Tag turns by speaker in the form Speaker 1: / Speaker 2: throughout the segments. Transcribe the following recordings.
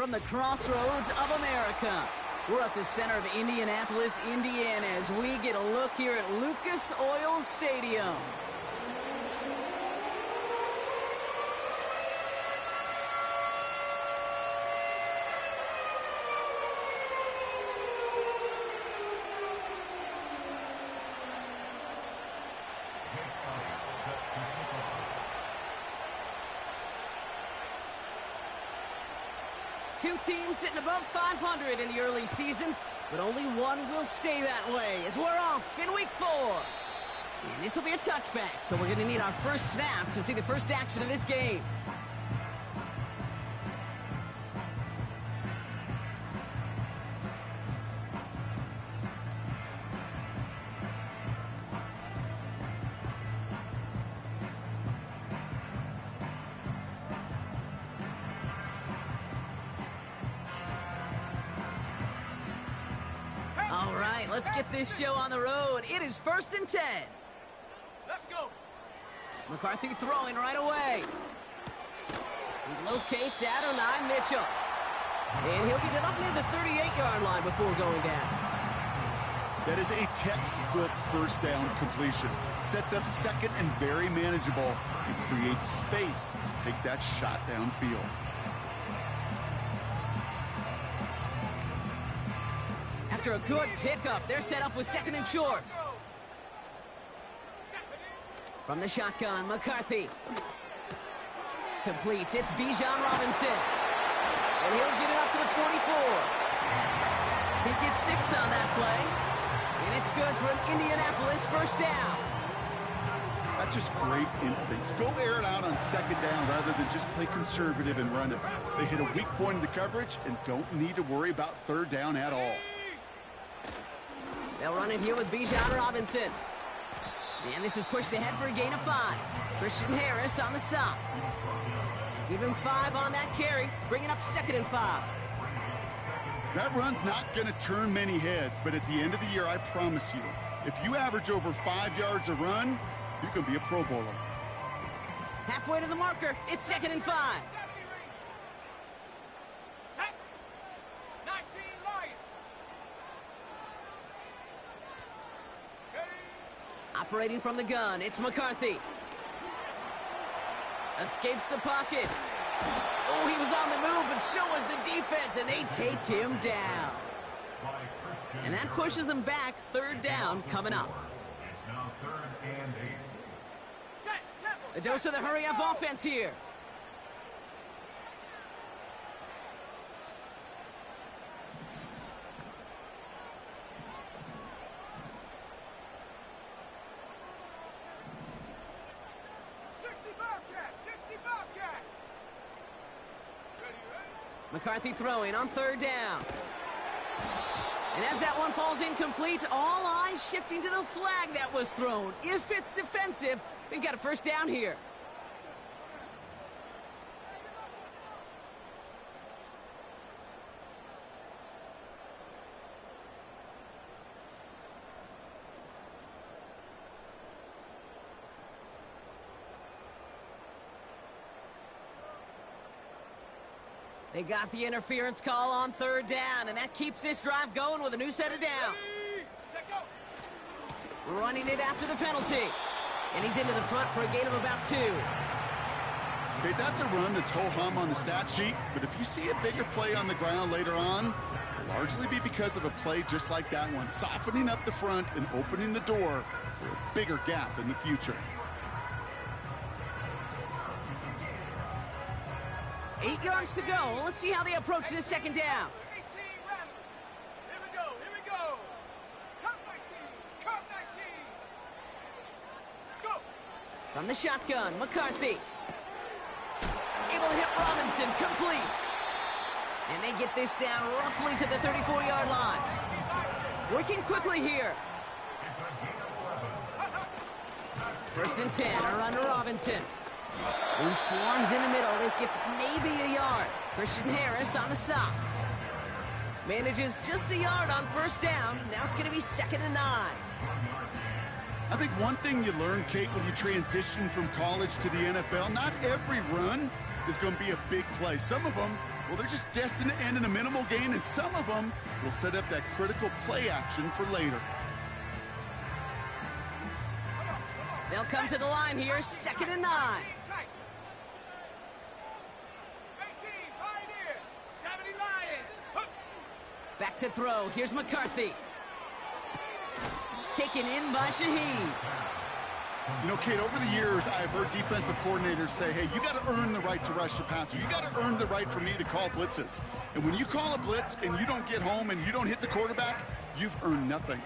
Speaker 1: from the crossroads of America. We're at the center of Indianapolis, Indiana, as we get a look here at Lucas Oil Stadium. Two teams sitting above 500 in the early season, but only one will stay that way as we're off in week 4. And this will be a touchback, so we're going to need our first snap to see the first action of this game. All right, let's get this show on the road. It is 1st and 10.
Speaker 2: Let's go.
Speaker 1: McCarthy throwing right away. He locates Adonai Mitchell. And he'll get it up near the 38-yard line before going down.
Speaker 3: That is a textbook first down completion. Sets up second and very manageable and creates space to take that shot downfield.
Speaker 1: After a good pickup, they're set up with 2nd and short. From the shotgun, McCarthy completes. It's Bijan Robinson. And he'll get it up to the 44. He gets 6 on that play. And it's good for an Indianapolis first down.
Speaker 3: That's just great instincts. Go air it out on 2nd down rather than just play conservative and run it. They hit a weak point in the coverage and don't need to worry about 3rd down at all.
Speaker 1: They'll run it here with Bijan Robinson. And this is pushed ahead for a gain of 5. Christian Harris on the stop. Give him 5 on that carry, bringing up 2nd and 5.
Speaker 3: That run's not going to turn many heads, but at the end of the year, I promise you, if you average over 5 yards a run, you're going to be a Pro Bowler.
Speaker 1: Halfway to the marker, it's 2nd and 5. Operating from the gun, it's McCarthy. Escapes the pocket. Oh, he was on the move, but so was the defense, and they take him down. And that pushes them back. 3rd down coming up. A dose of the hurry-up offense here. McCarthy throwing on 3rd down. And as that one falls incomplete, all eyes shifting to the flag that was thrown. If it's defensive, we've got a first down here. They got the interference call on 3rd down, and that keeps this drive going with a new set of downs. Running it after the penalty. And he's into the front for a gain of about 2.
Speaker 3: Okay, that's a run that's ho-hum on the stat sheet, but if you see a bigger play on the ground later on, it'll largely be because of a play just like that one, softening up the front and opening the door for a bigger gap in the future.
Speaker 1: 8 yards to go. Let's see how they approach this 2nd down. From the shotgun, McCarthy. Able to hit Robinson, complete. And they get this down roughly to the 34-yard line. Working quickly here. 1st and 10, a run to Robinson. Who swarms in the middle. This gets maybe a yard. Christian Harris on the stop. Manages just a yard on 1st down. Now it's going to be 2nd and 9.
Speaker 3: I think one thing you learn, Kate, when you transition from college to the NFL, not every run is going to be a big play. Some of them Well, they're just destined to end in a minimal gain, and some of them will set up that critical play action for later.
Speaker 1: They'll come to the line here, 2nd and 9. Back to throw. Here's McCarthy. Taken in by Shaheed.
Speaker 3: You know, Kate, over the years, I've heard defensive coordinators say, hey, you got to earn the right to rush the passer. You got to earn the right for me to call blitzes. And when you call a blitz and you don't get home and you don't hit the quarterback, you've earned nothing.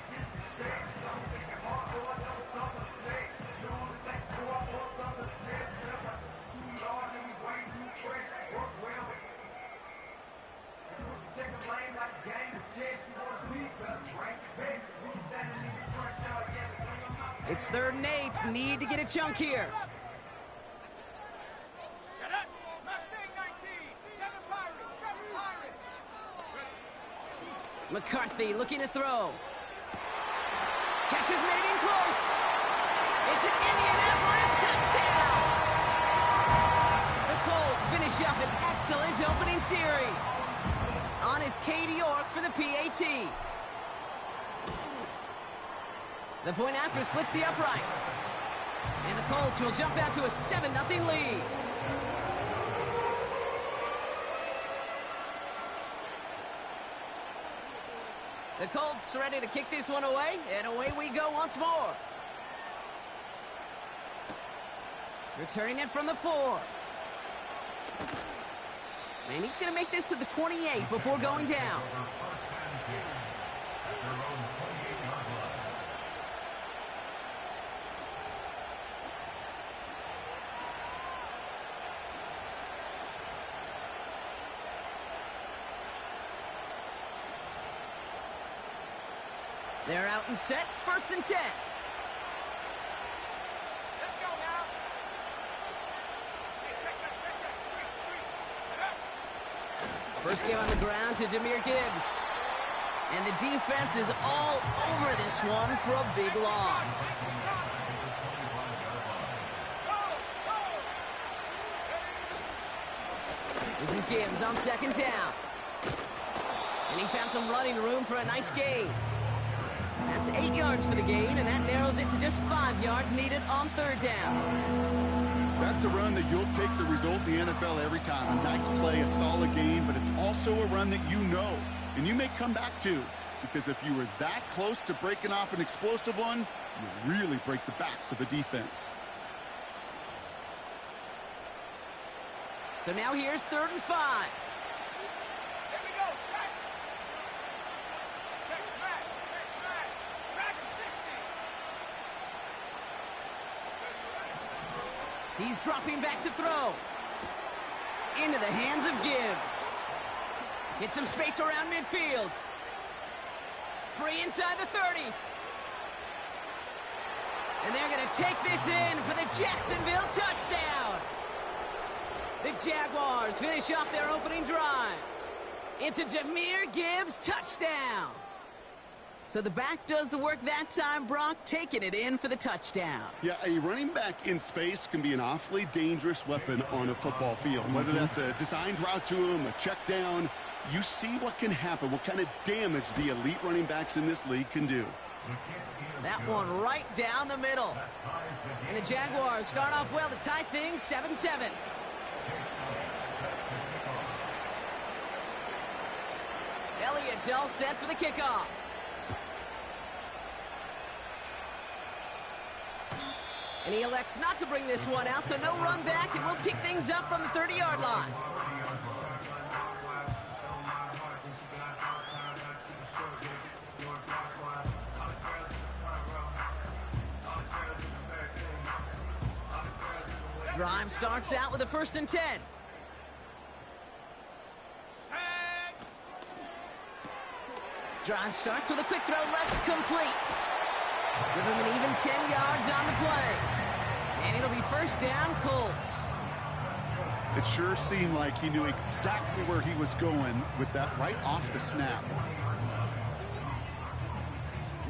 Speaker 1: It's 3rd and 8. Need to get a chunk here. McCarthy looking to throw. Catch is made in close. It's an Indianapolis touchdown. The Colts finish up an excellent opening series. On is Cade York for the PAT. The point after splits the uprights. And the Colts will jump out to a 7-0 lead. The Colts ready to kick this one away, and away we go once more. Returning it from the 4. And he's going to make this to the 28 before going down. They're out and set, 1st and 10.
Speaker 2: Let's go now. Hey, check that.
Speaker 1: First game on the ground to Jahmyr Gibbs. And the defense is all over this one for a big loss. This is Gibbs on 2nd down. And he found some running room for a nice gain. That's 8 yards for the gain, and that narrows it to just 5 yards needed on 3rd down.
Speaker 3: That's a run that you'll take the result in the NFL every time. A nice play, a solid gain, but it's also a run that you know, and you may come back to, because if you were that close to breaking off an explosive one, you really break the backs of the defense.
Speaker 1: So now here's 3rd and 5.
Speaker 2: Here we go, strike. Check smash, drag him 60.
Speaker 1: He's dropping back to throw. Into the hands of Gibbs. Get some space around midfield. Free inside the 30. And they're going to take this in for the Jacksonville touchdown. The Jaguars finish off their opening drive. It's a Jahmyr Gibbs touchdown. So the back does the work that time, Brock, taking it in for the touchdown.
Speaker 3: Yeah, a running back in space can be an awfully dangerous weapon on a football field. Whether that's a designed route to him, a check down, you see what can happen, what kind of damage the elite running backs in this league can do.
Speaker 1: That one right down the middle. And the Jaguars start off well to tie things 7-7. Elliott's all set for the kickoff. And he elects not to bring this one out, so no run back, and we'll pick things up from the 30-yard line. Drive starts out with a 1st and 10. Drive starts with a quick throw left complete. Give him an even 10 yards on the play. And it'll be 1st down, Colts.
Speaker 3: It sure seemed like he knew exactly where he was going with that right off the snap.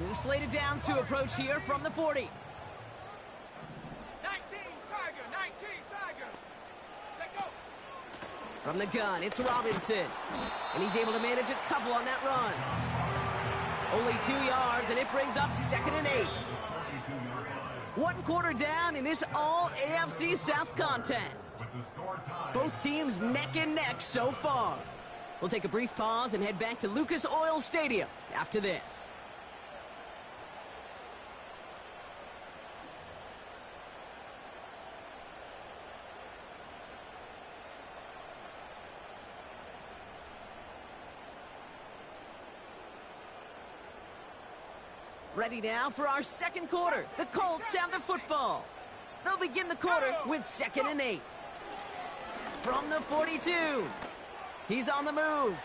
Speaker 1: New slated downs to approach here from the 40.
Speaker 2: 19, Tiger, 19, Tiger. Take go.
Speaker 1: From the gun, it's Robinson. And he's able to manage a couple on that run. Only 2 yards, and it brings up 2nd and 8. 1 quarter down in this all-AFC South contest. Both teams neck and neck so far. We'll take a brief pause and head back to Lucas Oil Stadium after this. Ready now for our 2nd quarter. The Colts have the football. They'll begin the quarter with 2nd and 8. From the 42. He's on the move.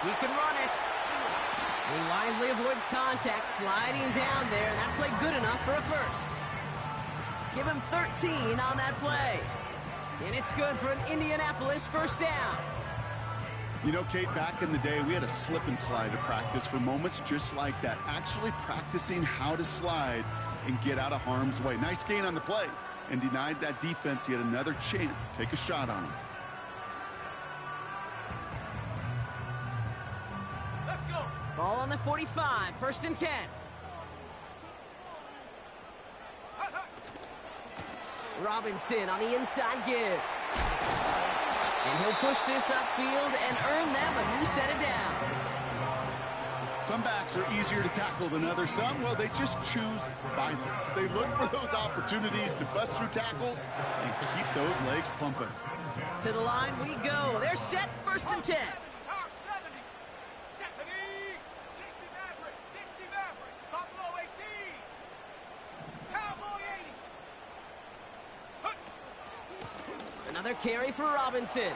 Speaker 1: He can run it. And he wisely avoids contact, sliding down there, and that play good enough for a first. Give him 13 on that play. And it's good for an Indianapolis first down.
Speaker 3: You know, Kate, back in the day, we had a slip and slide to practice for moments just like that. Actually practicing how to slide and get out of harm's way. Nice gain on the play, and denied that defense yet another chance to take a shot on him.
Speaker 2: Let's go.
Speaker 1: Ball on the 45, 1st and 10. Robinson on the inside give. And he'll push this upfield and earn them a new set of downs.
Speaker 3: Some backs are easier to tackle than others. Some, well, they just choose violence. They look for those opportunities to bust through tackles and keep those legs pumping.
Speaker 1: To the line we go. They're set, 1st and 10.
Speaker 2: Talk 70. 70. 60 Mavericks. 60 Mavericks. Buffalo 18. Cowboy 80.
Speaker 1: Another carry for Robinson.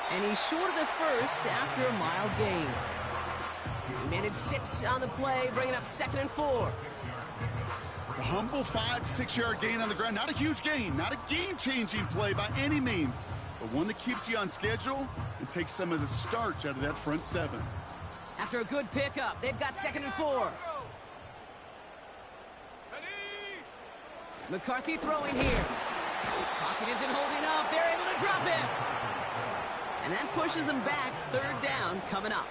Speaker 1: And he's short of the first after a mild gain. He managed 6 on the play, bringing up 2nd and 4.
Speaker 3: A humble 5 to 6 yard gain on the ground. Not a huge gain, not a game-changing play by any means, but one that keeps you on schedule and takes some of the starch out of that front 7.
Speaker 1: After a good pickup, they've got 2nd and 4. McCarthy throwing here. Pocket isn't holding up. They're able to drop him. And that pushes them back. 3rd down coming up.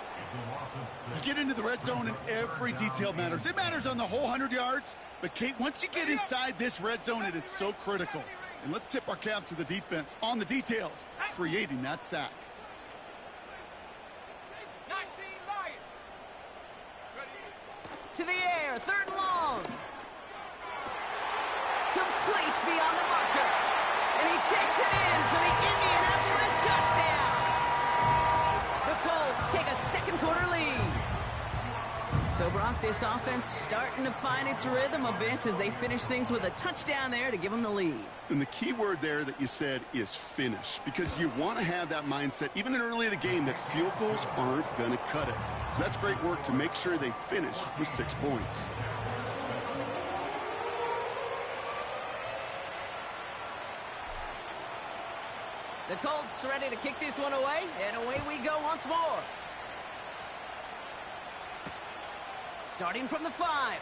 Speaker 3: You get into the red zone and every detail matters. It matters on the whole 100 yards. But, Kate, once you get inside this red zone, it is so critical. And let's tip our cap to the defense on the details, creating that sack.
Speaker 2: 19 Lions.
Speaker 1: To the air. 3rd and long. Complete beyond the marker. And he takes it in for the Indianapolis touchdown. The Colts take a 2nd quarter lead. So, Brock, this offense starting to find its rhythm a bit as they finish things with a touchdown there to give them the lead.
Speaker 3: And the key word there that you said is finish, because you want to have that mindset, even in early in the game, that field goals aren't going to cut it. So that's great work to make sure they finish with 6 points.
Speaker 1: The Colts ready to kick this one away, and away we go once more. Starting from the 5.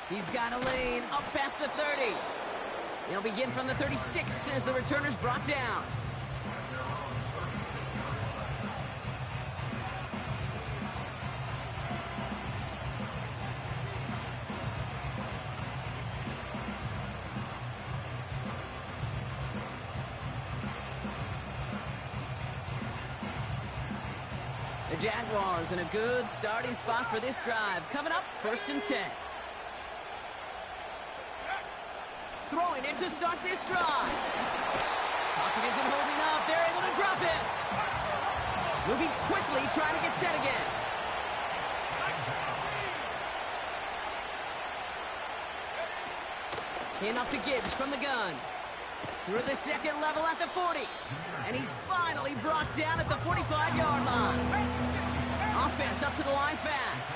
Speaker 1: He's got a lane up past the 30. He'll begin from the 36 as the returner's brought down. The Jaguars in a good starting spot for this drive. Coming up, 1st and 10. Throwing it to start this drive. Pocket isn't holding up. They're able to drop it. Moving quickly, trying to get set again. Enough to Gibbs from the gun. Through the 2nd level at the 40. And he's finally brought down at the 45-yard line. Offense up to the line fast.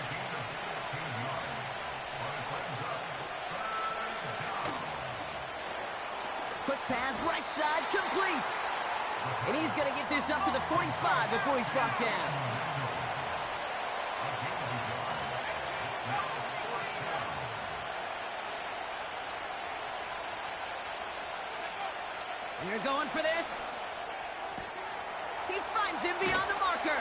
Speaker 1: Quick pass, right side, complete. And he's going to get this up to the 45 before he's brought down. They're going for this. He finds him beyond the marker.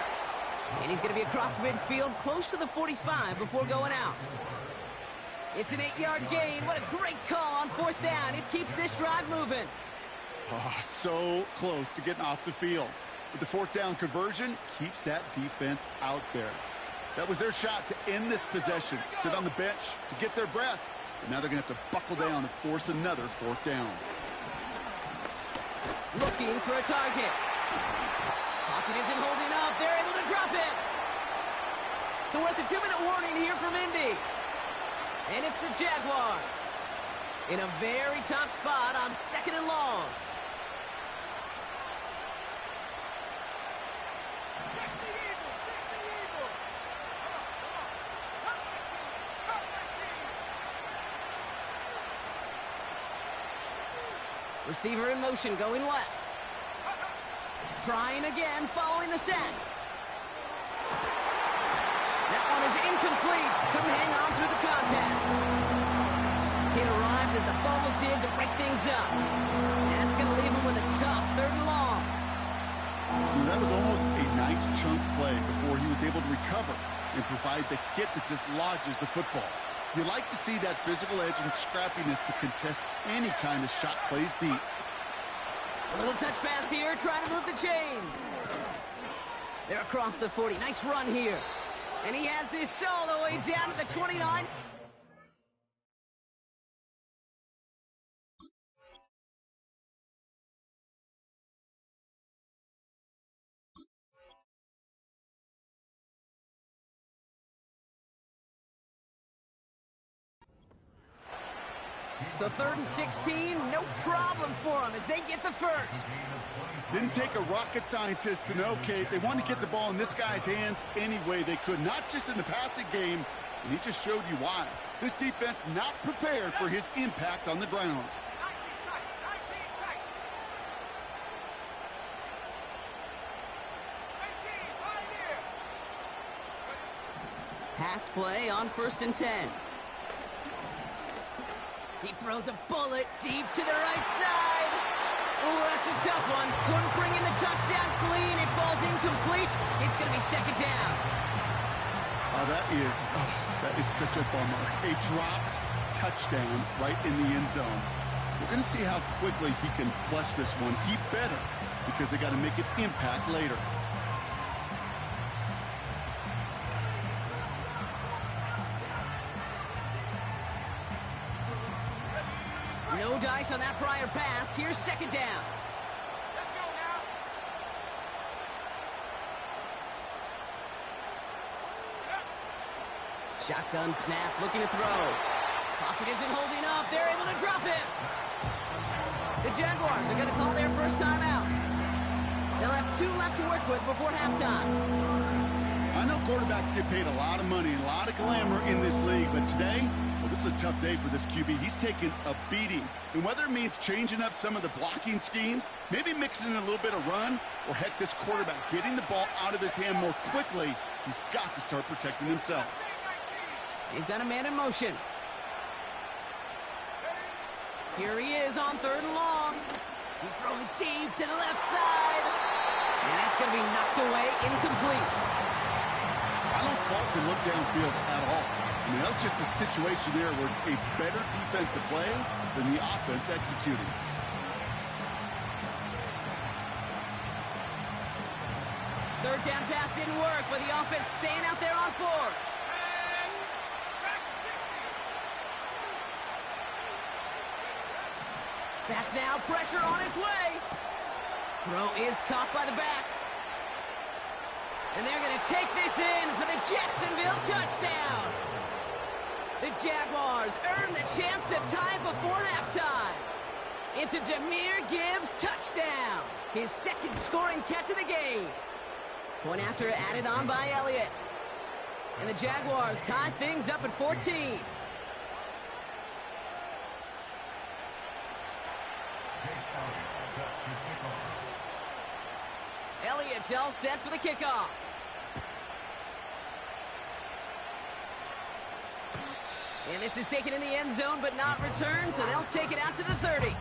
Speaker 1: And he's going to be across midfield, close to the 45 before going out. It's an 8-yard gain. What a great call on 4th down. It keeps this drive moving.
Speaker 3: Oh, so close to getting off the field. But the 4th down conversion keeps that defense out there. That was their shot to end this possession, to sit on the bench, to get their breath. But now they're going to have to buckle down and force another 4th down.
Speaker 1: Looking for a target. Pocket isn't holding up. They're able to drop it. So we're at the 2-minute warning here from Indy. And it's the Jaguars in a very tough spot on 2nd and long. Receiver in motion, going left. Trying again, following the set. That one is incomplete. Couldn't hang on through the contact. It arrived as the ball did to break things up. That's going to leave him with a tough 3rd and long.
Speaker 3: That was almost a nice chunk play before he was able to recover and provide the hit that dislodges the football. You like to see that physical edge and scrappiness to contest any kind of shot plays deep.
Speaker 1: A little touch pass here, trying to move the chains. They're across the 40. Nice run here. And he has this all the way down to the 29. So 3rd and 16, no problem for them as they get the first.
Speaker 3: Didn't take a rocket scientist to know, Kate. They wanted to get the ball in this guy's hands any way they could, not just in the passing game, and he just showed you why. This defense not prepared for his impact on the ground.
Speaker 1: Pass play on 1st and 10. He throws a bullet deep to the right side. Oh, that's a tough one. Couldn't bring in the touchdown clean. It falls incomplete. It's going to be 2nd down.
Speaker 3: Oh, that is such a bummer. A dropped touchdown right in the end zone. We're going to see how quickly he can flush this one. He better, because they got to make it impact later.
Speaker 1: No dice on that prior pass. Here's 2nd down.
Speaker 2: Let's go now.
Speaker 1: Shotgun snap, looking to throw. Pocket isn't holding up. They're able to drop it. The Jaguars are going to call their first timeout. They'll have 2 left to work with before halftime.
Speaker 3: I know quarterbacks get paid a lot of money and a lot of glamour in this league, but today, well, this is a tough day for this QB. He's taking a beating. And whether it means changing up some of the blocking schemes, maybe mixing in a little bit of run, or heck, this quarterback getting the ball out of his hand more quickly, he's got to start protecting himself.
Speaker 1: They've got a man in motion. Here he is on 3rd and long. He's throwing deep to the left side. And that's going to be knocked away, incomplete.
Speaker 3: I don't fault the look downfield at all. I mean, that's just a situation there where it's a better defensive play than the offense executing.
Speaker 1: Third down pass didn't work, but the offense staying out there on 4th. Back now, pressure on its way. Throw is caught by the back. And they're going to take this in for the Jacksonville touchdown. The Jaguars earn the chance to tie before halftime. It's a Jahmyr Gibbs touchdown. His 2nd scoring catch of the game. Point after added on by Elliott. And the Jaguars tie things up at 14. Elliott's all set for the kickoff. And this is taken in the end zone, but not returned, so they'll take it out to the 30.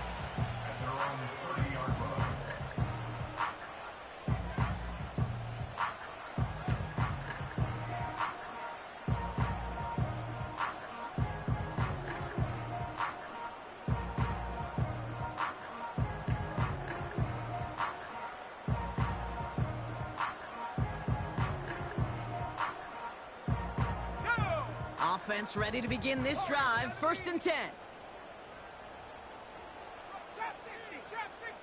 Speaker 1: offense ready to begin this drive. 1st and 10.
Speaker 2: Trap 60, trap 60.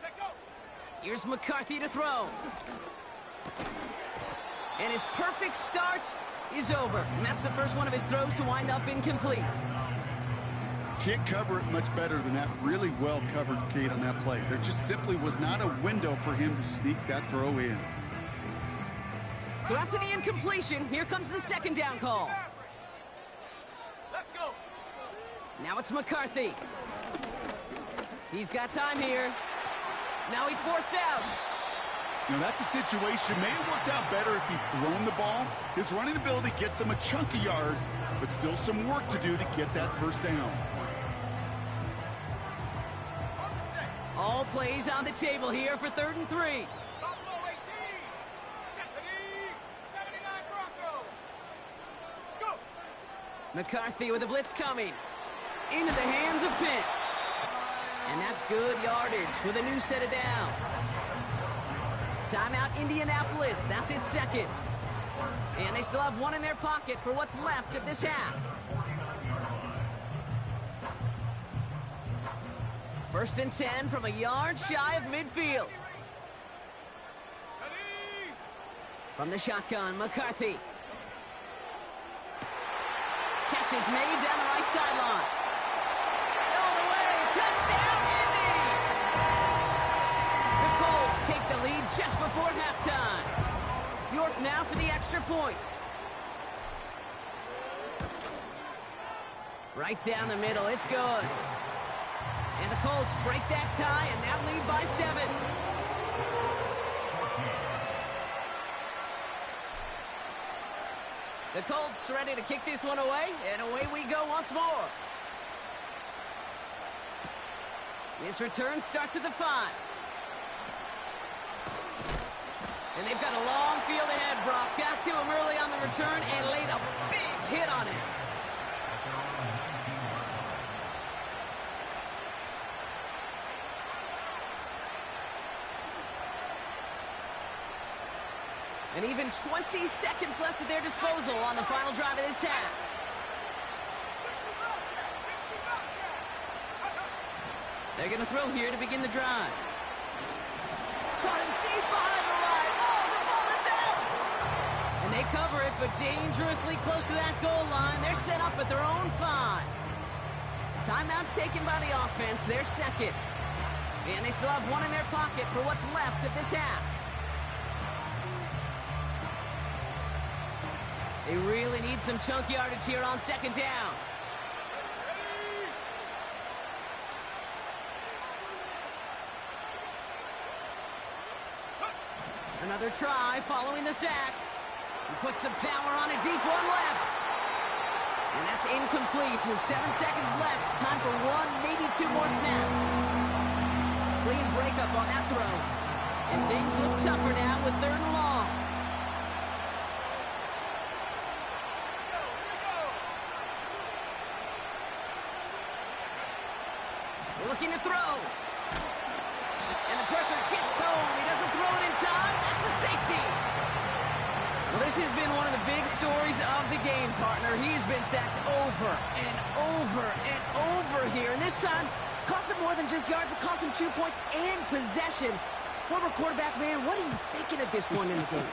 Speaker 2: Check go.
Speaker 1: Here's McCarthy to throw. And his perfect start is over. And that's the first one of his throws to wind up incomplete.
Speaker 3: Can't cover it much better than that really well-covered gate on that play. There just simply was not a window for him to sneak that throw in.
Speaker 1: So after the incompletion, here comes the 2nd down call.
Speaker 2: Let's go.
Speaker 1: Now it's McCarthy. He's got time here. Now he's forced out.
Speaker 3: Now that's a situation may have worked out better if he'd thrown the ball. His running ability gets him a chunk of yards, but still some work to do to get that 1st down.
Speaker 1: All plays on the table here for 3rd and 3.
Speaker 2: Buffalo 18. 79 Broncos. Go.
Speaker 1: McCarthy with a blitz coming. Into the hands of Pitts. And that's good yardage with a new set of downs. Timeout Indianapolis. That's its 2nd. And they still have one in their pocket for what's left of this half. 1st and 10 from a yard shy of midfield. From the shotgun, McCarthy. Catch is made down the right sideline. All the way, touchdown, Indy! The Colts take the lead just before halftime. York now for the extra point. Right down the middle, it's good. And the Colts break that tie and now lead by 7. The Colts ready to kick this one away, and away we go once more. This return starts at the 5. And they've got a long field ahead, Brock. Got to him early on the return and laid a big hit on it. And even 20 seconds left at their disposal on the final drive of this half. They're going to throw here to begin the drive. Caught him deep behind the line. Oh, the ball is out! And they cover it, but dangerously close to that goal line. They're set up at their own 5. Timeout taken by the offense, their 2nd. And they still have one in their pocket for what's left of this half. They really need some chunk yardage here on 2nd down. Another try following the sack. He puts some power on a deep one left. And that's incomplete. 7 seconds left. Time for 1, maybe 2 more snaps. Clean breakup on that throw. And things look tougher now with 3rd and long. Looking to throw. And the pressure gets home. He doesn't throw it in time. That's a safety. Well, this has been one of the big stories of the game, partner. He's been sacked over and over and over here. And this time, cost him more than just yards. It cost him 2 points and possession. Former quarterback, man, what are you thinking at this point in the game?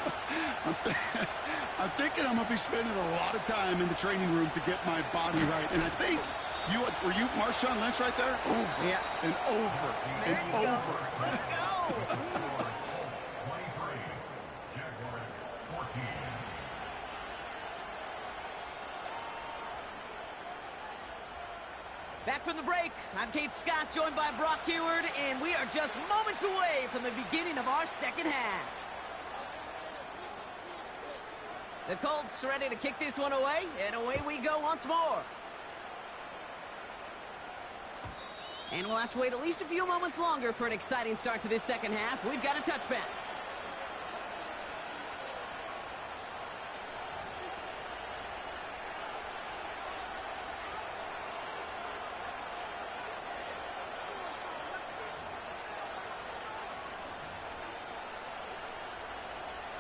Speaker 3: I'm thinking I'm going to be spending a lot of time in the training room to get my body right. And I think... were you Marshawn Lynch right there? Over and over
Speaker 1: There
Speaker 3: and
Speaker 1: you go.
Speaker 3: over.
Speaker 1: Let's go. Back from the break, I'm Kate Scott, joined by Brock Heward, and we are just moments away from the beginning of our 2nd half. The Colts ready to kick this one away, and away we go once more. And we'll have to wait at least a few moments longer for an exciting start to this 2nd half. We've got a touchback.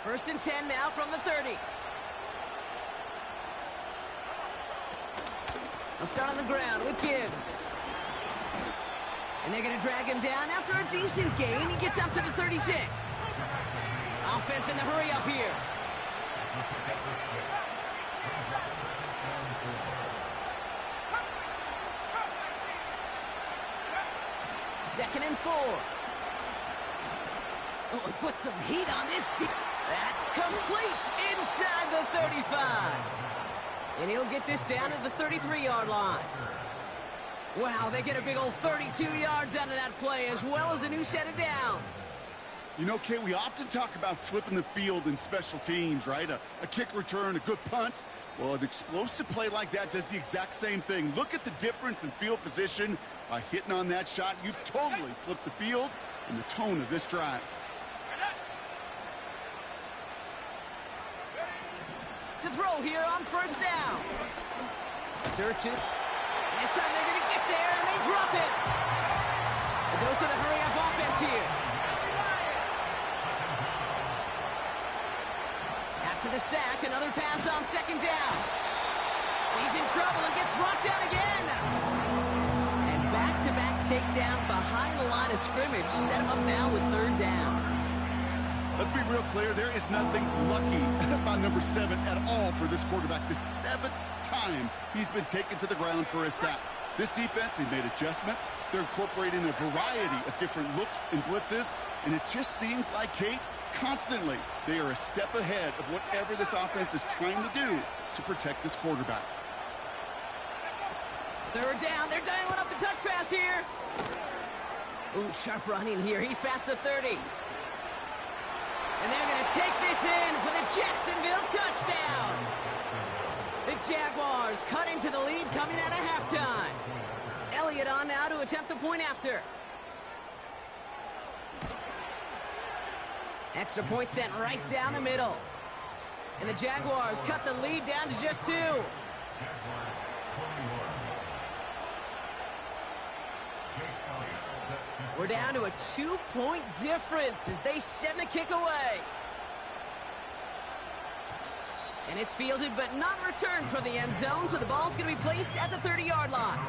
Speaker 1: First and 10 now from the 30. They'll start on the ground with Gibbs. And they're going to drag him down after a decent gain. He gets up to the 36. Offense in the hurry up here. Second and 4. Oh, he put some heat on this. That's complete inside the 35. And he'll get this down to the 33-yard line. Wow, they get a big old 32 yards out of that play, as well as a new set of downs.
Speaker 3: You know, Kate, we often talk about flipping the field in special teams, right? A kick return, a good punt. Well, an explosive play like that does the exact same thing. Look at the difference in field position. By hitting on that shot, you've totally flipped the field and the tone of this drive.
Speaker 1: To throw here on first down. Search it. This time they're going to get there, and they drop it. A dose of the hurry-up offense here. After the sack, another pass on second down. He's in trouble and gets brought down again. And back-to-back takedowns behind the line of scrimmage set him up now with third down.
Speaker 3: Let's be real clear, there is nothing lucky about number 7 at all for this quarterback. The 7th time he's been taken to the ground for a sack. This defense, they made adjustments. They're incorporating a variety of different looks and blitzes, and it just seems like, Kate, constantly they are a step ahead of whatever this offense is trying to do to protect this quarterback.
Speaker 1: Third down, they're dialing up the touch pass here. Ooh, sharp running here. He's past the 30. And they're going to take this in for the Jacksonville touchdown. The Jaguars cut into the lead coming out of halftime. Elliott on now to attempt the point after. Extra point sent right down the middle. And the Jaguars cut the lead down to just 2. We're down to a 2-point difference as they send the kick away. And it's fielded but not returned from the end zone, so the ball's going to be placed at the 30-yard line.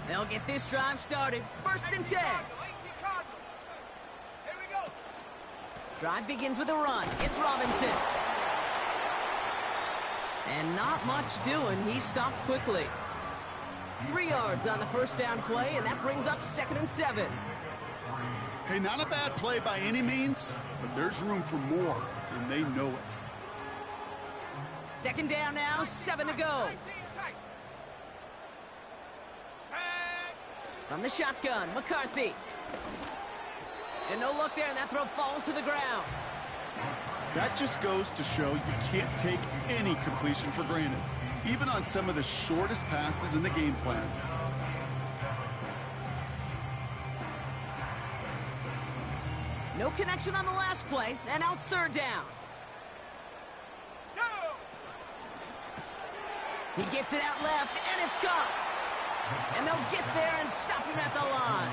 Speaker 1: They'll get this drive started. First and 10.
Speaker 2: Here we go.
Speaker 1: Drive begins with a run. It's Robinson. And not much doing. He stopped quickly. 3 yards on the first down play, and that brings up 2nd and 7.
Speaker 3: Hey, not a bad play by any means, but there's room for more, and they know it.
Speaker 1: Second down now, 7 to go. From the shotgun, McCarthy. And no look there, and that throw falls to the ground.
Speaker 3: That just goes to show you can't take any completion for granted, even on some of the shortest passes in the game plan.
Speaker 1: No connection on the last play, and now it's third down. He gets it out left, and it's caught. And they'll get there and stop him at the line.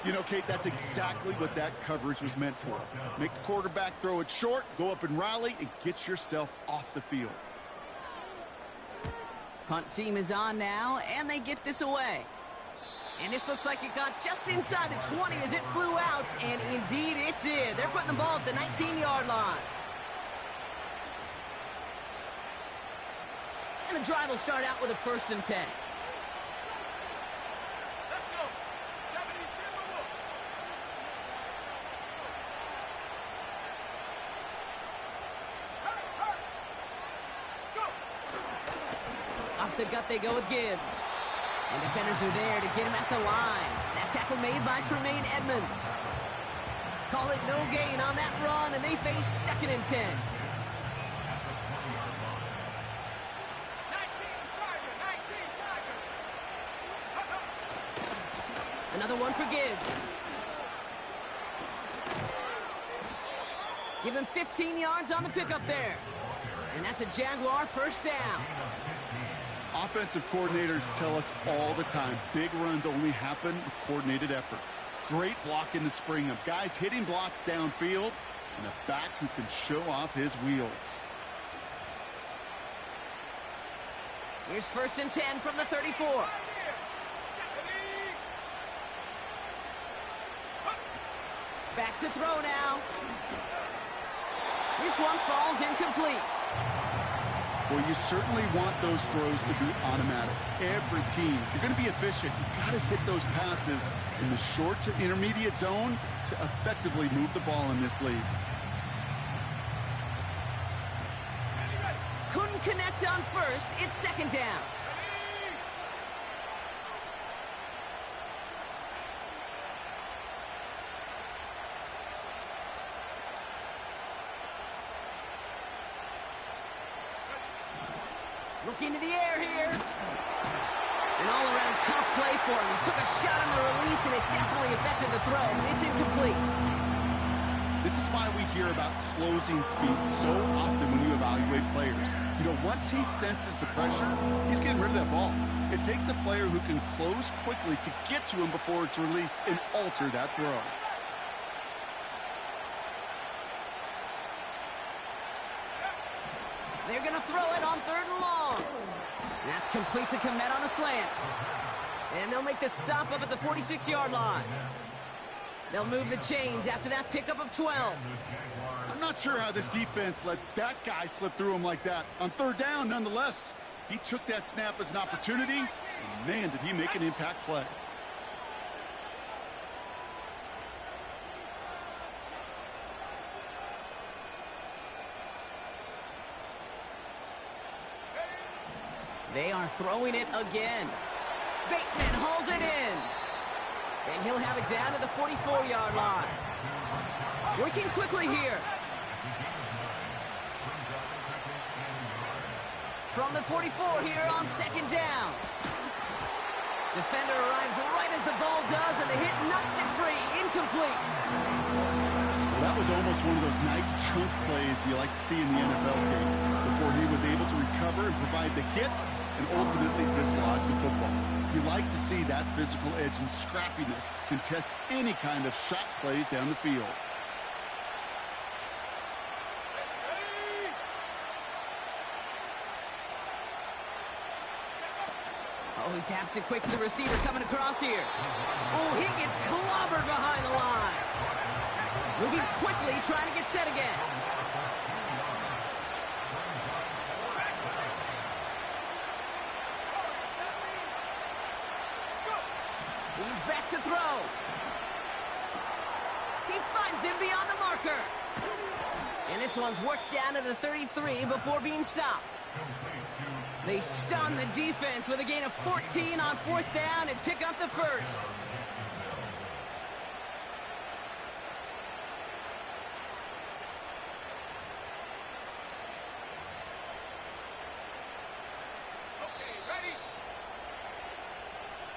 Speaker 3: You know, Kate, that's exactly what that coverage was meant for. Make the quarterback throw it short, go up and rally, and get yourself off the field.
Speaker 1: Punt team is on now, and they get this away. And this looks like it got just inside the 20 as it flew out, and indeed it did. They're putting the ball at the 19-yard line. And the drive will start out with a 1st and 10.
Speaker 2: Let's go. 72 Go.
Speaker 1: Off the gut they go with Gibbs. And defenders are there to get him at the line. That tackle made by Tremaine Edmonds. Call it no gain on that run, and they face 2nd and 10.
Speaker 2: 19 Tiger.
Speaker 1: Another one for Gibbs. Give him 15 yards on the pickup there. And that's a Jaguar first down.
Speaker 3: Offensive coordinators tell us all the time, big runs only happen with coordinated efforts. Great blocking to spring up. Guys hitting blocks downfield, and a back who can show off his wheels.
Speaker 1: Here's 1st and 10 from the 34. Back to throw now. This one falls incomplete.
Speaker 3: Well, you certainly want those throws to be automatic. Every team, if you're going to be efficient, you've got to hit those passes in the short to intermediate zone to effectively move the ball in this league.
Speaker 1: Couldn't connect on 1st. It's 2nd down. Look into the air here. An all-around tough play for him. He took a shot on the release, and it definitely affected the throw. It's incomplete.
Speaker 3: This is why we hear about closing speed so often when you evaluate players. You know, once he senses the pressure, he's getting rid of that ball. It takes a player who can close quickly to get to him before it's released and alter that throw.
Speaker 1: They're going to throw it on 3rd and long. That's complete to Komet on a slant. And they'll make the stop up at the 46-yard line. They'll move the chains after that pickup of 12.
Speaker 3: I'm not sure how this defense let that guy slip through him like that. On 3rd down, nonetheless, he took that snap as an opportunity. And man, did he make an impact play.
Speaker 1: They are throwing it again. Bateman hauls it in. And he'll have it down to the 44-yard line. Working quickly here. From the 44 here on 2nd down. Defender arrives right as the ball does, and the hit knocks it free. Incomplete.
Speaker 3: Well, that was almost one of those nice chunk plays you like to see in the NFL game before he was able to recover and provide the hit and ultimately dislodge the football. You like to see that physical edge and scrappiness to contest any kind of shot plays down the field.
Speaker 1: Oh, he taps it quick to the receiver coming across here. Oh, he gets clobbered behind the line. Moving quickly, trying to get set again. He's back to throw. He finds him beyond the marker. And this one's worked down to the 33 before being stopped. They stun the defense with a gain of 14 on 4th down and pick up the 1st.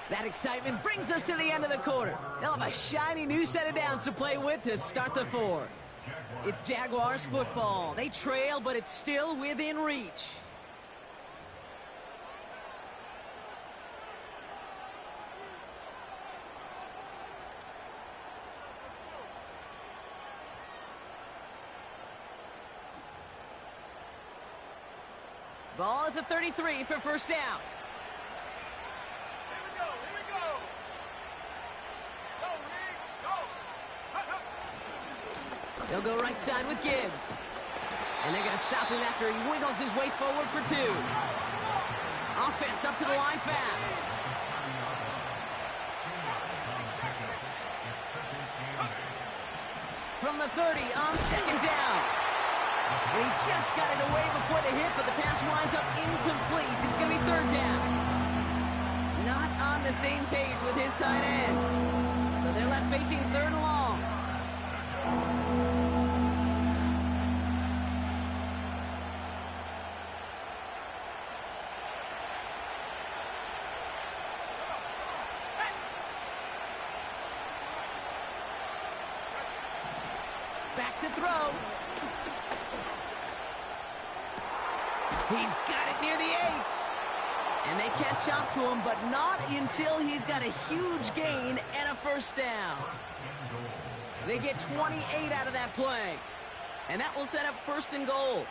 Speaker 1: That excitement brings us to the end of the quarter. They'll have a shiny new set of downs to play with to start the 4th. It's Jaguars football. They trail, but it's still within reach. Ball at the 33 for 1st down. They'll go right side with Gibbs. And they're going to stop him after he wiggles his way forward for 2. Offense up to the line fast. From the 30 on 2nd down. And he just got it away before the hit, but the pass winds up incomplete. It's going to be 3rd down. Not on the same page with his tight end. So they're left facing 3rd and long. Back to throw. He's got it near the 8. And they catch up to him, but not until he's got a huge gain and a 1st down. They get 28 out of that play. And that will set up 1st and goal.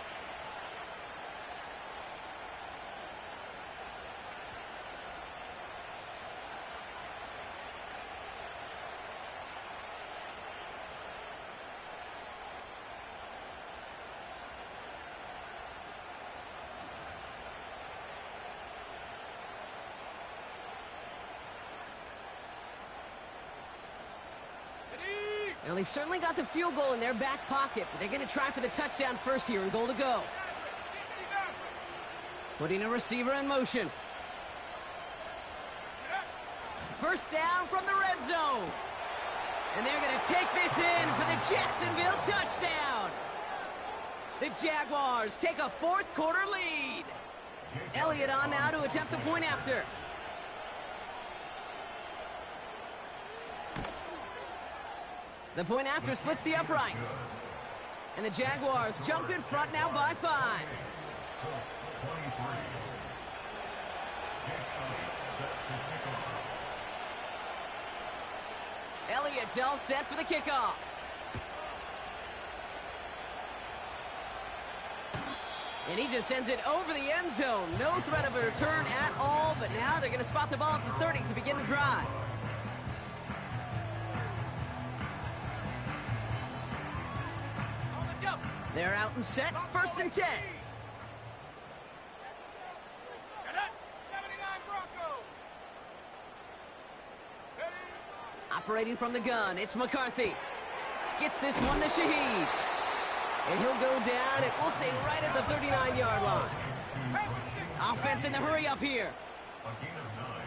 Speaker 1: Well, they've certainly got the field goal in their back pocket, but they're going to try for the touchdown first here and goal to go. Putting a receiver in motion. First down from the red zone. And they're going to take this in for the Jacksonville touchdown. The Jaguars take a 4th quarter lead. Elliott on now to attempt the point after. The point after splits the uprights. And the Jaguars jump in front now by 5. Elliott's all set for the kickoff. And he just sends it over the end zone. No threat of a return at all, but now they're going to spot the ball at the 30 to begin the drive. They're out and set, 1st and 10. Operating from the gun, it's McCarthy. Gets this one to Shaheed. And he'll go down, and we'll say right at the 39-yard line. Offense in the hurry up here.
Speaker 4: A gain of 9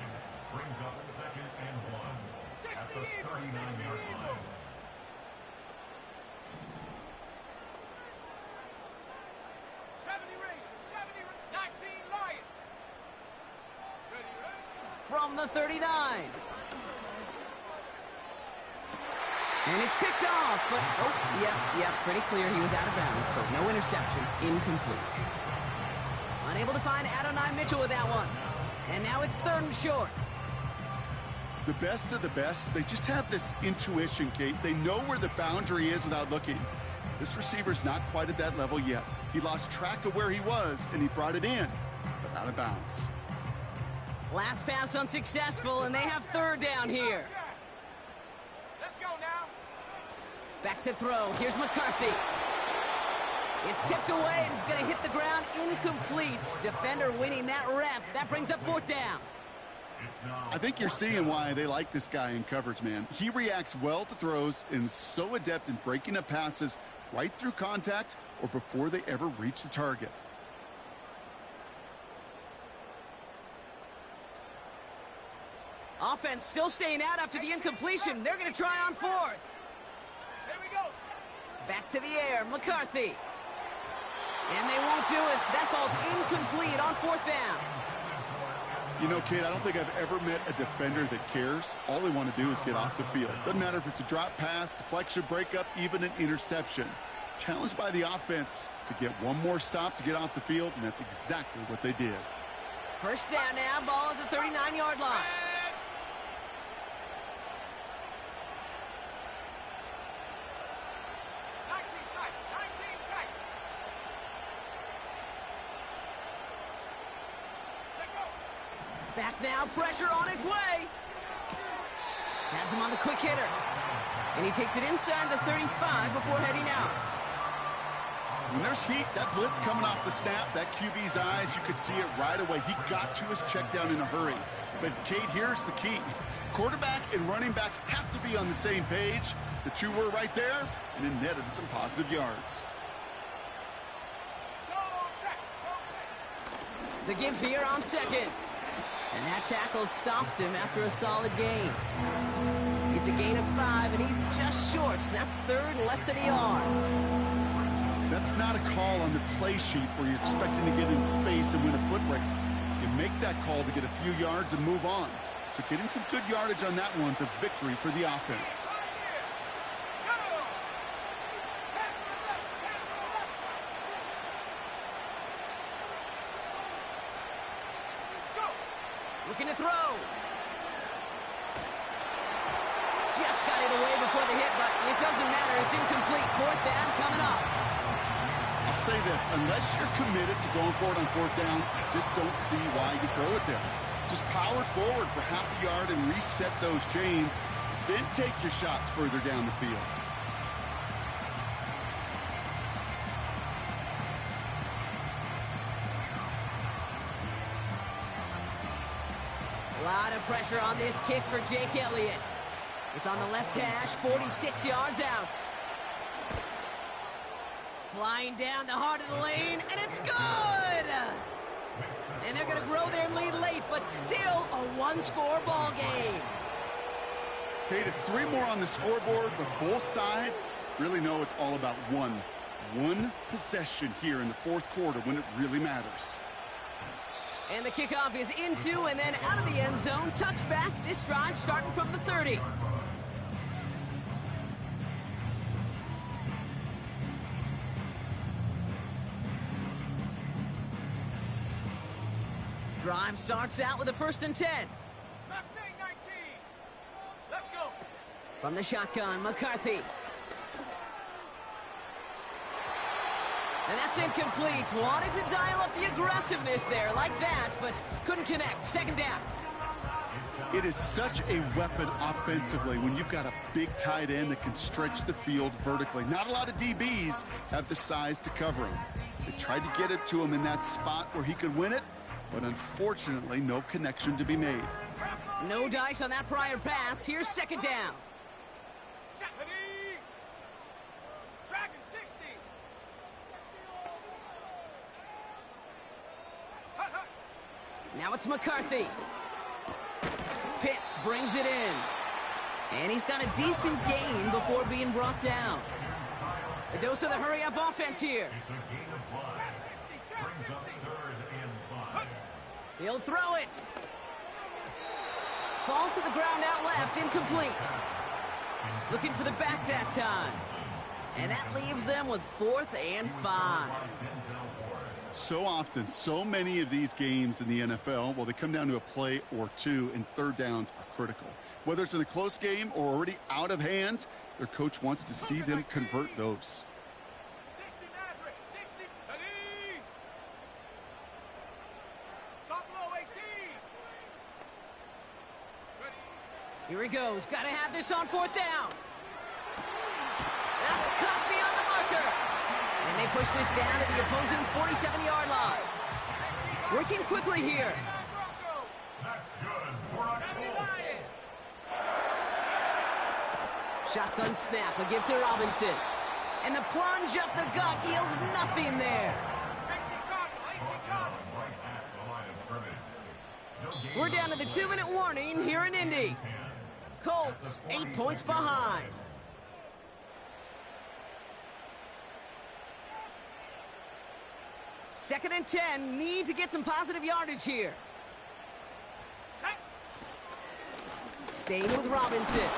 Speaker 4: brings up 2nd and 1 at the 39-yard line.
Speaker 1: From the 39. And it's picked off, but, yeah, pretty clear he was out of bounds, so no interception, incomplete. Unable to find Adonai Mitchell with that one. And now it's 3rd and short.
Speaker 3: The best of the best, they just have this intuition, Kate. They know where the boundary is without looking. This receiver's not quite at that level yet. He lost track of where he was, and he brought it in, but out of bounds.
Speaker 1: Last pass unsuccessful, and they have 3rd down here.
Speaker 2: Let's go now.
Speaker 1: Back to throw. Here's McCarthy. It's tipped away, and it's going to hit the ground incomplete. Defender winning that rep. That brings up 4th down.
Speaker 3: I think you're seeing why they like this guy in coverage, man. He reacts well to throws and is so adept in breaking up passes right through contact or before they ever reach the target.
Speaker 1: Offense still staying out after the incompletion. They're going to try on 4th.
Speaker 2: Here we go.
Speaker 1: Back to the air, McCarthy. And they won't do it. That falls incomplete on 4th down.
Speaker 3: You know, Kate, I don't think I've ever met a defender that cares. All they want to do is get off the field. Doesn't matter if it's a drop pass, deflection, breakup, even an interception. Challenged by the offense to get one more stop to get off the field, and that's exactly what they did.
Speaker 1: First down now, ball at the 39-yard line. Back now, pressure on its way. Has him on the quick hitter. And he takes it inside the 35 before heading out.
Speaker 3: When there's heat, that blitz coming off the snap, that QB's eyes, you could see it right away. He got to his check down in a hurry. But, Kate, here's the key. Quarterback and running back have to be on the same page. The two were right there, and it netted some positive yards.
Speaker 1: The give here on 2nd. And that tackle stops him after a solid gain. It's a gain of 5, and he's just short. So that's 3rd and less than a yard.
Speaker 3: That's not a call on the play sheet where you're expecting to get in space and win a foot race. You make that call to get a few yards and move on. So getting some good yardage on that one's a victory for the offense. Looking to throw.
Speaker 1: just got it away before the hit, but it doesn't matter. It's incomplete. Fourth down coming up.
Speaker 3: I'll say this, unless you're committed to going for it on fourth down, I just don't see why you throw it there. Just power it forward for half a yard and reset those chains, then take your shots further down the field.
Speaker 1: A lot of pressure on this kick for Jake Elliott. It's on the left hash, 46 yards out. Flying down the heart of the lane, and it's good! And they're going to grow their lead late, but still a one-score ball game.
Speaker 3: Kate, it's 3 more on the scoreboard, but both sides really know it's all about one possession here in the fourth quarter when it really matters.
Speaker 1: And the kickoff is into and then out of the end zone. Touchback, this drive starting from the 30. Drive starts out with a 1st and 10.
Speaker 2: Mustang 19. Let's go.
Speaker 1: From the shotgun, McCarthy. And that's incomplete. Wanted to dial up the aggressiveness there like that, but couldn't connect. 2nd down.
Speaker 3: It is such a weapon offensively when you've got a big tight end that can stretch the field vertically. Not a lot of DBs have the size to cover him. They tried to get it to him in that spot where he could win it, but unfortunately, no connection to be made.
Speaker 1: No dice on that prior pass. Here's 2nd down.
Speaker 2: Dragon 60.
Speaker 1: Now it's McCarthy. Pitts brings it in. And he's got a decent gain before being brought down. A dose of the hurry-up offense here. He'll throw it. Falls to the ground out left, incomplete. Looking for the back that time. And that leaves them with 4th and 5.
Speaker 3: So often, so many of these games in the NFL, well, they come down to a play or two, and 3rd downs are critical. Whether it's in a close game or already out of hand, their coach wants to see them convert those.
Speaker 2: 60 Maverick. 60. Ready. Top low 18. Ready.
Speaker 1: Here he goes. Got to have this on 4th down. That's cut beyond the marker. And they push this down to the opposing 47-yard line. Working quickly here.
Speaker 4: That's good for a Colts.
Speaker 1: Shotgun snap, a give to Robinson. And the plunge up the gut yields nothing there. We're down to the 2-minute warning here in Indy. Colts, 8 points behind. Second and 10, need to get some positive yardage here. Staying with Robinson.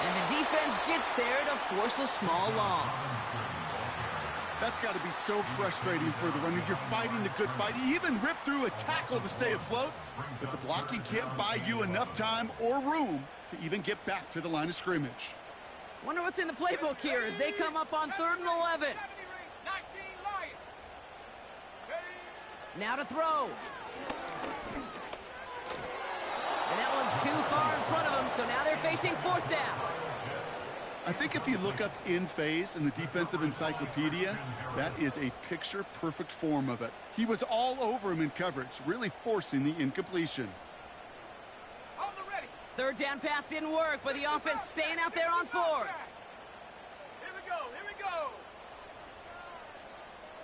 Speaker 1: And the defense gets there to force a small loss.
Speaker 3: That's got to be so frustrating for the runner. You're fighting the good fight. You even rip through a tackle to stay afloat, but the blocking can't buy you enough time or room to even get back to the line of scrimmage.
Speaker 1: Wonder what's in the playbook here as they come up on 3rd and 11. Now to throw. And that one's too far in front of him, so now they're facing 4th down.
Speaker 3: I think if you look up in phase in the defensive encyclopedia, that is a picture-perfect form of it. He was all over him in coverage, really forcing the incompletion.
Speaker 1: 3rd down pass didn't work, but the offense staying out there on 4th.
Speaker 2: Here we go.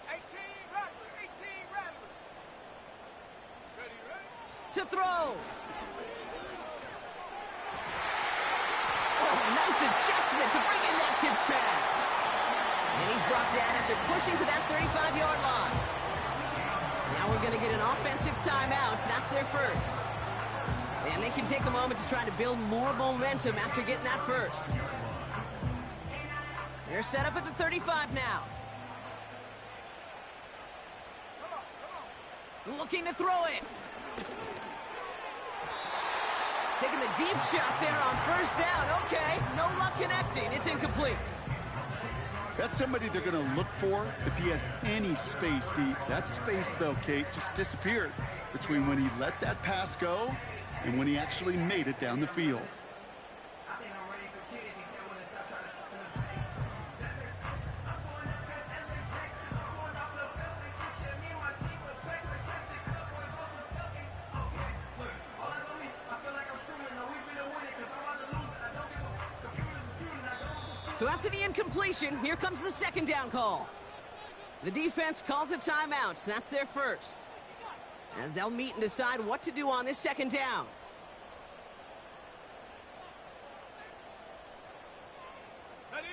Speaker 2: 18 Rattler. Ready.
Speaker 1: To throw. Oh, nice adjustment to bring in that tip pass. And he's brought down after pushing to that 35-yard line. Now we're going to get an offensive timeout. So that's their first. And they can take a moment to try to build more momentum after getting that first. They're set up at the 35 now. Looking to throw it. Taking the deep shot there on 1st down. Okay. deflecting. It's incomplete.
Speaker 3: That's somebody they're going to look for if he has any space deep. That space, though, Kate, just disappeared between when he let that pass go and when he actually made it down the field.
Speaker 1: So after the incompletion, here comes the second down call. The defense calls a timeout. That's their first, as they'll meet and decide what to do on this second down.
Speaker 2: Ready?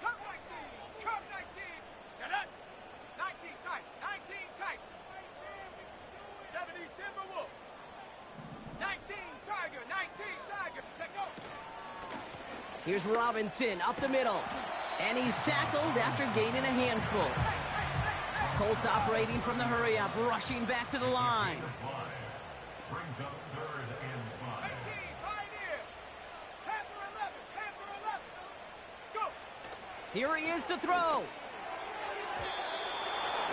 Speaker 2: Come 19! Come 19! Set up! 19 tight! 19 tight! 70 Timberwolf! 19 Tiger! 19 Tiger! Take go!
Speaker 1: Here's Robinson up the middle, and he's tackled after gaining a handful. Colts operating from the hurry-up, rushing back to the line.
Speaker 4: Brings up 3rd and 5.
Speaker 2: 18, Pioneer! Panther 11! Panther 11! Go!
Speaker 1: Here he is to throw.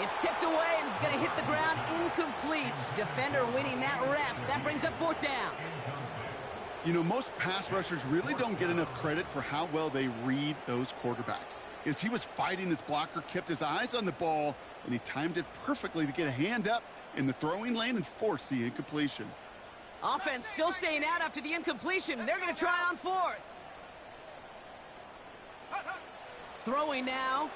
Speaker 1: It's tipped away, and it's going to hit the ground incomplete. Defender winning that rep. That brings up 4th down.
Speaker 3: You know, most pass rushers really don't get enough credit for how well they read those quarterbacks. As he was fighting his blocker, kept his eyes on the ball, and he timed it perfectly to get a hand up in the throwing lane and force the incompletion.
Speaker 1: Offense still staying out after the incompletion. They're going to try on 4th. Throwing now.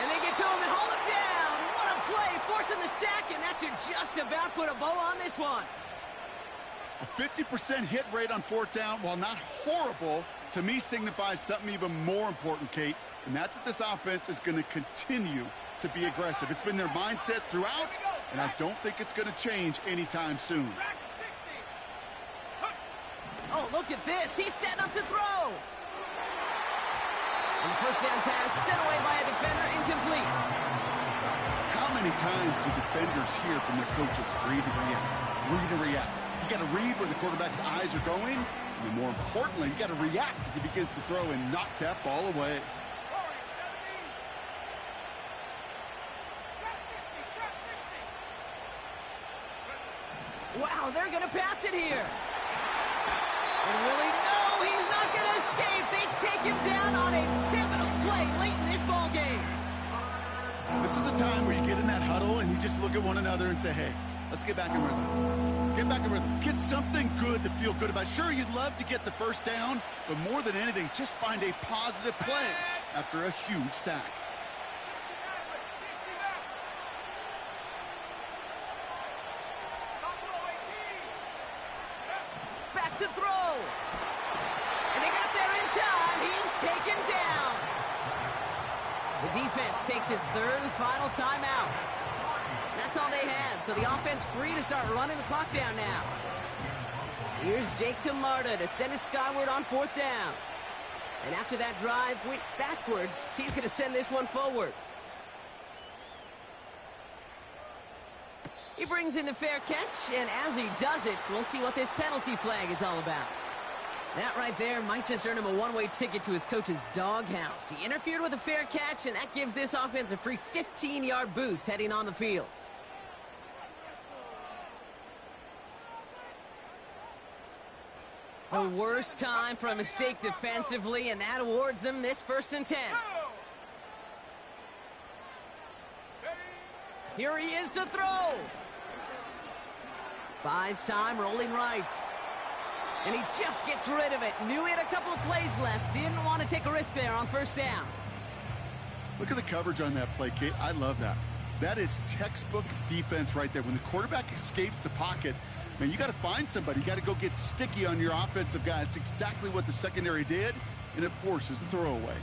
Speaker 1: And they get to him and haul him down. What a play, forcing the sack, and that should just about put a bow on this one.
Speaker 3: A 50% hit rate on 4th down, while not horrible, to me signifies something even more important, Kate, and that's that this offense is going to continue to be aggressive. It's been their mindset throughout, and I don't think it's going to change anytime soon.
Speaker 1: Oh, look at this. He's set up to throw. And the first down pass sent away by a defender, incomplete.
Speaker 3: How many times do defenders hear from their coaches, read and react, read and react? You got to read where the quarterback's eyes are going, and more importantly, you got to react as he begins to throw and knock that ball away.
Speaker 1: Wow, they're going to pass it here. And really, no, he's not going to escape. They take him down on a pivotal play late in this ball game.
Speaker 3: This is a time where you get in that huddle and you just look at one another and say, hey, let's get back in rhythm. Get back in rhythm. Get something good to feel good about. Sure, you'd love to get the first down, but more than anything, just find a positive play after a huge sack.
Speaker 1: Back to throw. And they got there in time. He's taken down. The defense takes its 3rd and final timeout. That's all they had, so the offense free to start running the clock down now. Here's Jake Camarda to send it skyward on 4th down. And after that drive went backwards, he's going to send this one forward. He brings in the fair catch, and as he does it, we'll see what this penalty flag is all about. That right there might just earn him a one-way ticket to his coach's doghouse. He interfered with a fair catch, and that gives this offense a free 15-yard boost heading on the field. A worst time for a mistake defensively, and that awards them this 1st and 10. Here he is to throw. Buys time, rolling right. And he just gets rid of it. Knew he had a couple of plays left. Didn't want to take a risk there on 1st down.
Speaker 3: Look at the coverage on that play, Kate. I love that. That is textbook defense right there. When the quarterback escapes the pocket, man, you got to find somebody. You got to go get sticky on your offensive guy. It's exactly what the secondary did, and it forces the throwaway.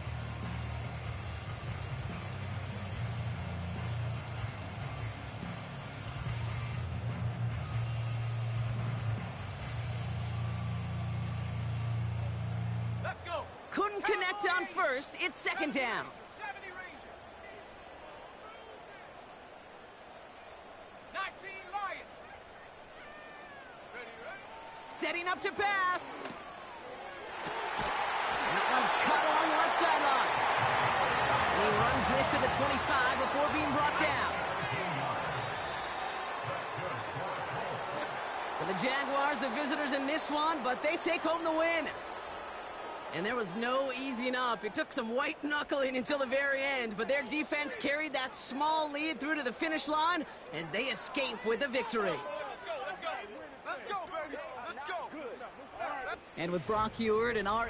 Speaker 1: Couldn't connect on 1st. It's 2nd down.
Speaker 2: 70 Ranger. 19 Lion. Ready, right?
Speaker 1: setting up to pass. And that one's cut along the left sideline. And he runs this to the 25 before being brought down. So the Jaguars, the visitors in this one, but they take home the win. And there was no easing up. It took some white knuckling until the very end, but their defense carried that small lead through to the finish line as they escape with a victory.
Speaker 2: Let's go, baby. Let's go.
Speaker 1: And with Brock Heward and our